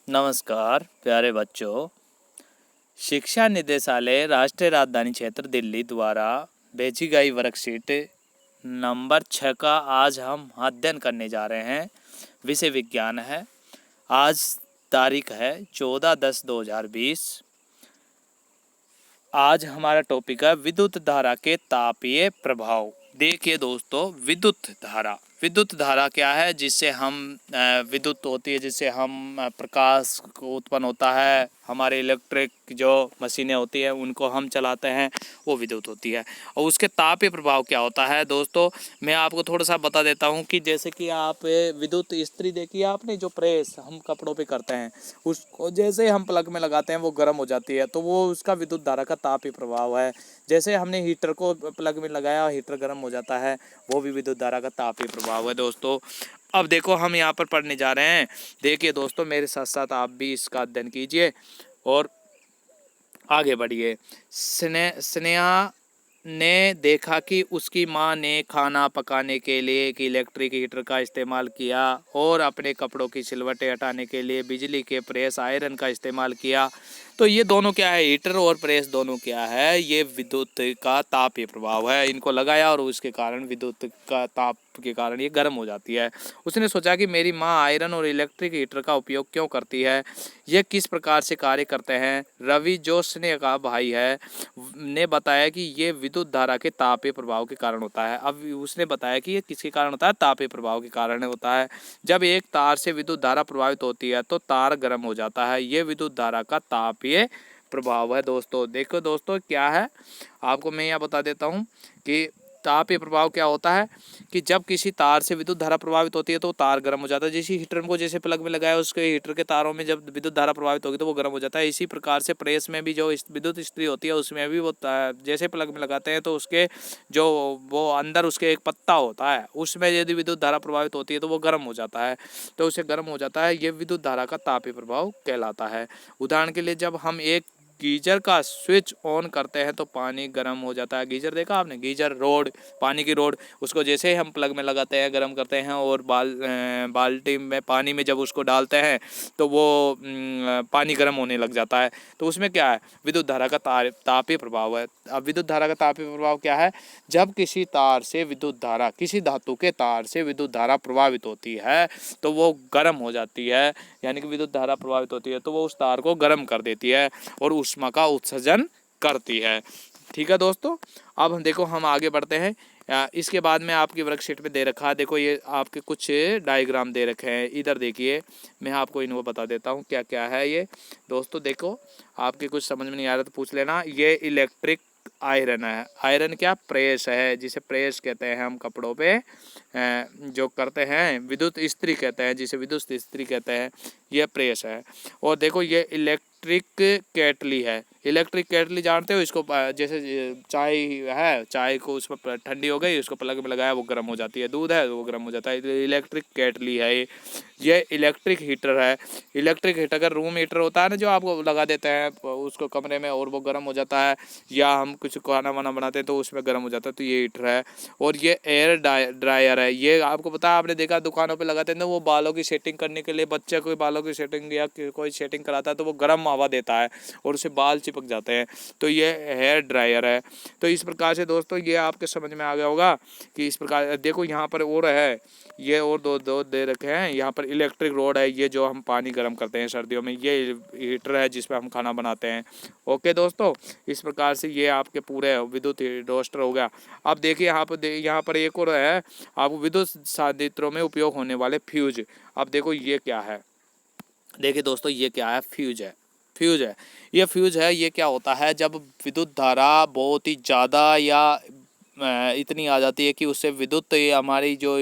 नमस्कार प्यारे बच्चों। शिक्षा निदेशालय राष्ट्रीय राजधानी क्षेत्र दिल्ली द्वारा भेजी गई वर्कशीट नंबर 6 का आज हम अध्ययन करने जा रहे हैं। विषय विज्ञान है। आज तारीख है 14/10/2020। आज हमारा टॉपिक है विद्युत धारा के तापीय प्रभाव। देखिए दोस्तों, विद्युत धारा क्या है? जिससे हम विद्युत होती है, जिससे हम प्रकाश को उत्पन्न होता है। हमारे इलेक्ट्रिक जो मशीनें होती हैं उनको हम चलाते हैं, वो विद्युत होती है। और उसके तापीय प्रभाव क्या होता है दोस्तों, मैं आपको थोड़ा सा बता देता हूँ कि जैसे कि आप विद्युत इस्त्री देखिए आपने, जो प्रेस हम कपड़ों पे करते हैं, उसको जैसे हम प्लग में लगाते हैं वो गर्म हो जाती है, तो वो उसका विद्युत धारा का तापीय प्रभाव है। जैसे हमने हीटर को प्लग में लगाया, हीटर गर्म हो जाता है, वो भी विद्युत धारा का तापीय प्रभाव है दोस्तों। अब देखो हम यहाँ पर पढ़ने जा रहे हैं। देखिए दोस्तों, मेरे साथ साथ आप भी इसका अध्ययन कीजिए और आगे बढ़िए। स्नेहा ने देखा कि उसकी माँ ने खाना पकाने के लिए एक इलेक्ट्रिक हीटर का इस्तेमाल किया और अपने कपड़ों की सिलवटें हटाने के लिए बिजली के प्रेस आयरन का इस्तेमाल किया। तो ये दोनों क्या है? हीटर और प्रेस दोनों क्या है? ये विद्युत का तापीय प्रभाव है। इनको लगाया और उसके कारण विद्युत का ताप के कारण ये गर्म हो जाती है। उसने सोचा कि मेरी माँ आयरन और इलेक्ट्रिक हीटर का उपयोग क्यों करती है, ये किस प्रकार से कार्य करते हैं। रवि जो स्नेह का भाई है ने बताया कि ये विद्युत धारा के तापीय प्रभाव के कारण होता है। अब उसने बताया कि ये किसके कारण होता है? तापीय प्रभाव के कारण होता है। जब एक तार से विद्युत धारा प्रभावित होती है तो तार गर्म हो जाता है। ये विद्युत धारा का तापीय प्रभाव है दोस्तों। देखो दोस्तों क्या है, आपको मैं यहाँ बता देता हूँ कि तापीय प्रभाव क्या होता है कि जब किसी तार से विद्युत धारा प्रभावित होती है तो तार गर्म हो जाता है। जैसे हीटर को जैसे प्लग में लगाया, उसके हीटर के तारों में जब विद्युत धारा प्रभावित होगी तो वो गर्म हो जाता है। इसी प्रकार से प्रेस में भी जो विद्युत इस्त्री होती है उसमें भी वो जैसे प्लग में लगाते हैं तो उसके जो वो अंदर उसके एक पत्ता होता है, उसमें यदि विद्युत धारा प्रभावित होती है तो वो गर्म हो जाता है। तो उसे गर्म हो जाता है, ये विद्युत धारा का तापीय प्रभाव कहलाता है। उदाहरण के लिए जब हम एक गीजर का स्विच ऑन करते हैं तो पानी गर्म हो जाता है। गीजर देखा आपने? गीजर रोड, पानी की रोड, उसको जैसे ही हम प्लग में लगाते हैं, गर्म करते हैं और बाल्टी में पानी में जब उसको डालते हैं तो वो पानी गर्म होने लग जाता है। तो उसमें क्या है? विद्युत धारा का तापीय प्रभाव है। अब विद्युत धारा का तापीय प्रभाव क्या है? जब किसी तार से विद्युत धारा, किसी धातु के तार से विद्युत धारा प्रभावित होती है तो वो गर्म हो जाती है। यानी कि विद्युत धारा प्रभावित होती है तो वो उस तार को गर्म कर देती है और ऊष्मा का उत्सर्जन करती है। ठीक है दोस्तों, अब हम देखो हम आगे बढ़ते हैं। इसके बाद में आपकी वर्कशीट में दे रखा है, देखो ये आपके कुछ डायग्राम दे रखे हैं। इधर देखिए, मैं आपको इनको बता देता हूँ क्या क्या है ये। दोस्तों देखो, आपके कुछ समझ में नहीं आ रहा तो पूछ लेना। ये इलेक्ट्रिक आयरन है। आयरन क्या? प्रेस है, जिसे प्रेस कहते हैं हम कपड़ों पे जो करते हैं। विद्युत इस्त्री कहते हैं, जिसे विद्युत इस्त्री कहते हैं। यह प्रेस है। और देखो ये इलेक्ट्रिक केटली है। इलेक्ट्रिक केटली जानते हो इसको? जैसे चाय है, चाय को उसमें ठंडी हो गई, उसको प्लग में लगाया वो गर्म हो जाती है। दूध है वो गर्म हो जाता है। इलेक्ट्रिक केटली है ये इलेक्ट्रिक हीटर है। इलेक्ट्रिक हीटर अगर रूम हीटर होता है ना, जो आपको लगा देते हैं उसको कमरे में और वो गर्म हो जाता है, या हम कुछ खाना वाना बनाते हैं तो उसमें गर्म हो जाता है, तो ये हीटर है। और ये एयर ड्रायर है। ये आपको पता है, आपने देखा दुकानों पे लगाते हैं ना, वो बालों की सेटिंग करने के लिए, बच्चे कोई बालों की सेटिंग या कोई सेटिंग कराता है तो वो गर्म हवा देता है और उससे बाल चिपक जाते हैं। तो ये हेयर ड्रायर है। तो इस प्रकार से दोस्तों ये आपके समझ में आ गया होगा कि इस प्रकार। देखो यहाँ पर और है, ये और दो दे रखे हैं। यहाँ पर इलेक्ट्रिक रोड है, ये जो हम पानी गर्म करते हैं सर्दियों में। ये हीटर है जिसपे हम खाना बनाते हैं। ओके दोस्तों, इस प्रकार से ये आपके पूरे विद्युत रोस्टर हो गया। अब देखिए यहाँ पर एक और है, आपको विद्युत संयंत्रों में उपयोग होने वाले फ्यूज। अब देखो ये क्या है? देखिए दोस्तों ये क्या है? फ्यूज है। फ्यूज है, ये फ्यूज है। ये क्या होता है? जब विद्युत धारा बहुत ही ज़्यादा या इतनी आ जाती है कि उससे विद्युत हमारी जो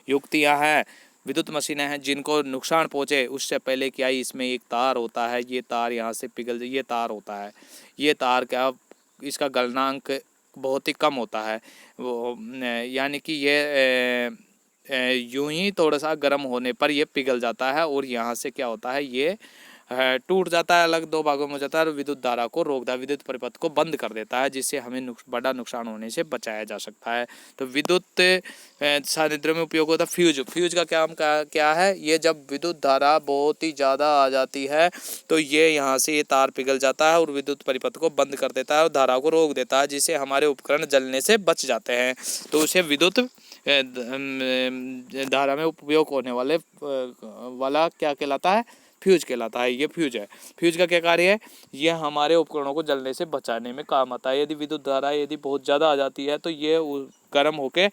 युक्तियाँ हैं, विद्युत मशीनें हैं, जिनको नुकसान पहुँचे, उससे पहले क्या है, इसमें एक तार होता है। ये तार यहाँ से पिघल, ये तार होता है। ये तार क्या, इसका गलनांक बहुत ही कम होता है। वो यानी कि ये यूं ही थोड़ा सा गर्म होने पर ये पिघल जाता है और यहाँ से क्या होता है, ये टूट जाता है, अलग दो भागों में हो जाता है और विद्युत धारा को रोकता है, विद्युत परिपथ को बंद कर देता है, जिससे हमें बड़ा नुकसान होने से बचाया जा सकता है। तो विद्युत सानिध्य में उपयोग होता है फ्यूज। फ्यूज का क्या है, ये जब विद्युत धारा बहुत ही ज़्यादा आ जाती है तो ये यहाँ से ये तार पिघल जाता है और विद्युत परिपथ को बंद कर देता है और धारा को रोक देता है, जिससे हमारे उपकरण जलने से बच जाते हैं। तो उसे विद्युत धारा में उपयोग होने वाला क्या कहलाता है, फ्यूज कहलाता है। ये फ्यूज है। फ्यूज का क्या कार्य है, ये हमारे उपकरणों को जलने से बचाने में काम आता है। यदि विद्युत धारा यदि बहुत ज़्यादा आ जाती है तो ये गर्म होके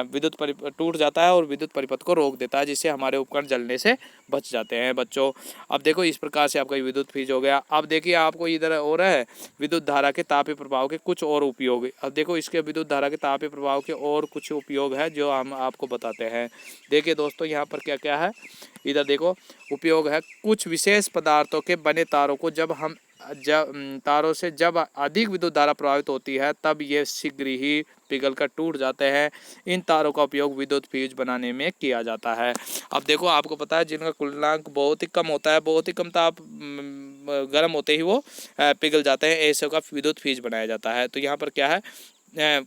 विद्युत टूट जाता है और विद्युत परिपथ को रोक देता है, जिससे हमारे उपकरण जलने से बच जाते हैं बच्चों। अब देखो इस प्रकार से आपका विद्युत फ्यूज हो गया। अब देखिए आपको इधर हो रहा है विद्युत धारा के तापीय प्रभाव के कुछ और उपयोग। अब देखो इसके विद्युत धारा के तापीय प्रभाव के और कुछ उपयोग है जो हम आपको बताते हैं। देखिए दोस्तों यहाँ पर क्या क्या है, इधर देखो उपयोग है, कुछ विशेष पदार्थों के बने तारों को जब तारों से जब अधिक विद्युत धारा प्रभावित होती है तब ये शीघ्र ही पिघलकर टूट जाते हैं। इन तारों का उपयोग विद्युत फ्यूज बनाने में किया जाता है। अब देखो आपको पता है जिनका गलनांक बहुत ही कम होता है, बहुत ही कम ताप गर्म होते ही वो पिघल जाते हैं, ऐसे का विद्युत फ्यूज बनाया जाता है। तो यहाँ पर क्या है,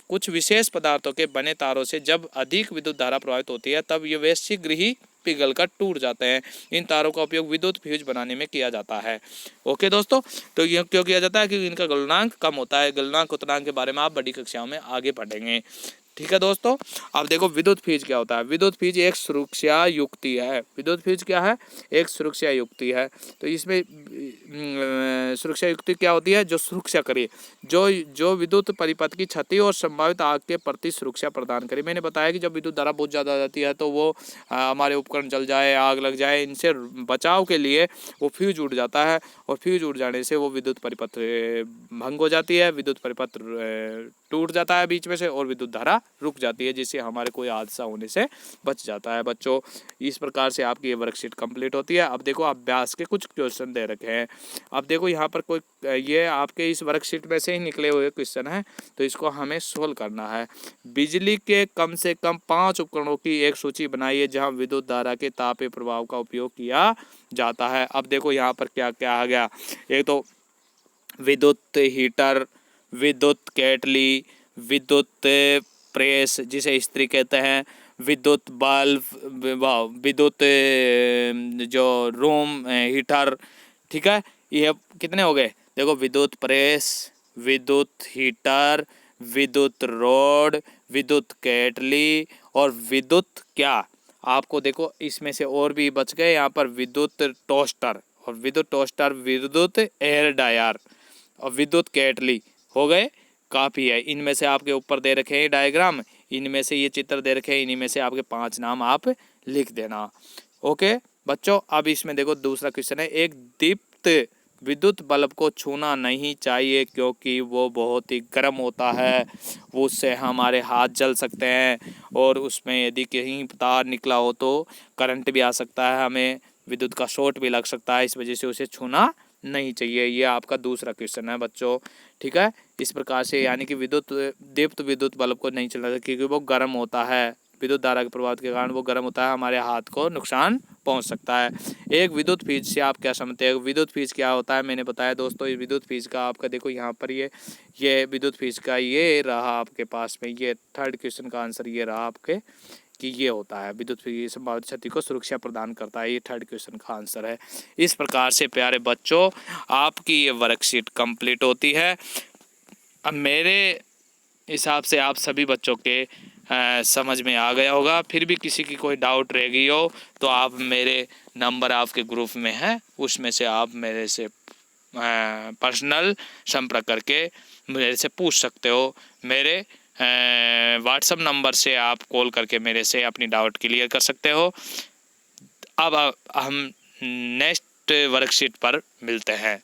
कुछ विशेष पदार्थों के बने तारों से जब अधिक विद्युत धारा प्रभावित होती है तब ये वे शीघ्र ही पिघलकर टूट जाते हैं। इन तारों का उपयोग विद्युत फ्यूज बनाने में किया जाता है। ओके दोस्तों, तो ये क्यों किया जाता है, क्योंकि इनका गलनांक कम होता है। गलनांक उतनांक के बारे में आप बड़ी कक्षाओं में आगे पढ़ेंगे। ठीक है दोस्तों। अब देखो विद्युत फ्यूज क्या होता है। विद्युत फ्यूज एक सुरक्षा युक्ति है। विद्युत फ्यूज क्या है, एक सुरक्षा युक्ति है। तो इसमें सुरक्षा युक्ति क्या होती है, जो सुरक्षा करे, जो विद्युत परिपथ की क्षति और संभावित आग के प्रति सुरक्षा प्रदान करे। मैंने बताया कि जब विद्युत धारा बहुत ज़्यादा आ जाती है तो वो हमारे उपकरण जल जाए, आग लग जाए, इनसे बचाव के लिए वो फ्यूज उड़ जाता है और फ्यूज उड़ जाने से वो विद्युत परिपथ भंग हो जाती है, विद्युत परिपथ टूट जाता है बीच में से और विद्युत धारा रुक जाती है, जिससे हमारे कोई हादसा होने से बच जाता है बच्चों। इस प्रकार से आपकी ये वर्कशीट कंप्लीट होती है। अब देखो अभ्यास के कुछ क्वेश्चन दे रखे हैं। अब देखो यहाँ पर कोई ये आपके इस वर्कशीट में से ही निकले हुए क्वेश्चन है, तो इसको हमें सोल्व करना है। बिजली के कम से कम 5 उपकरणों की एक सूची बनाइए जहाँ विद्युत धारा के तापीय प्रभाव का उपयोग किया जाता है। अब देखो यहाँ पर क्या क्या आ गया, एक तो विद्युत हीटर, विद्युत केटली, विद्युत प्रेस जिसे इस्त्री कहते हैं, विद्युत बल्ब, विद्युत जो रूम हीटर। ठीक है, ये कितने हो गए, देखो विद्युत प्रेस, विद्युत हीटर, विद्युत रॉड, विद्युत केटली और विद्युत क्या, आपको देखो इसमें से और भी बच गए यहाँ पर, विद्युत टोस्टर और विद्युत टोस्टर, विद्युत एयर ड्रायर और विद्युत केटली हो गए। काफ़ी है। इनमें से आपके ऊपर दे रखे हैं डायग्राम, इनमें से ये चित्र दे रखे हैं, इन्हीं में से आपके 5 नाम आप लिख देना। ओके बच्चों, अब इसमें देखो दूसरा क्वेश्चन है, एक दीप्त विद्युत बल्ब को छूना नहीं चाहिए क्योंकि वो बहुत ही गर्म होता है, उससे हमारे हाथ जल सकते हैं और उसमें यदि कहीं तार निकला हो तो करंट भी आ सकता है, हमें विद्युत का शॉर्ट भी लग सकता है, इस वजह से उसे छूना नहीं चाहिए। ये आपका दूसरा क्वेश्चन है बच्चों। ठीक है, इस प्रकार से यानी कि दीप्त विद्युत बल्ब को नहीं चलाना क्योंकि वो गर्म होता है, विद्युत धारा के प्रभाव के कारण वो गर्म होता है, हमारे हाथ को नुकसान पहुंच सकता है। एक विद्युत फ्यूज से आप क्या समझते हैं, विद्युत फ्यूज क्या होता है, मैंने बताया दोस्तों। ये विद्युत फ्यूज का आपका देखो यहाँ पर ये विद्युत फ्यूज का ये रहा आपके पास में, ये थर्ड क्वेश्चन का आंसर ये रहा आपके कि ये होता है विद्युत फ्यूज संभावित क्षति को सुरक्षा प्रदान करता है, ये थर्ड क्वेश्चन का आंसर है। इस प्रकार से प्यारे बच्चों आपकी ये वर्कशीट कंप्लीट होती है। अब मेरे हिसाब से आप सभी बच्चों के समझ में आ गया होगा। फिर भी किसी की कोई डाउट रह गई हो तो आप मेरे नंबर आपके ग्रुप में है, उसमें से आप मेरे से पर्सनल संपर्क करके मेरे से पूछ सकते हो। मेरे व्हाट्सएप नंबर से आप कॉल करके मेरे से अपनी डाउट क्लियर कर सकते हो। अब हम नेक्स्ट वर्कशीट पर मिलते हैं।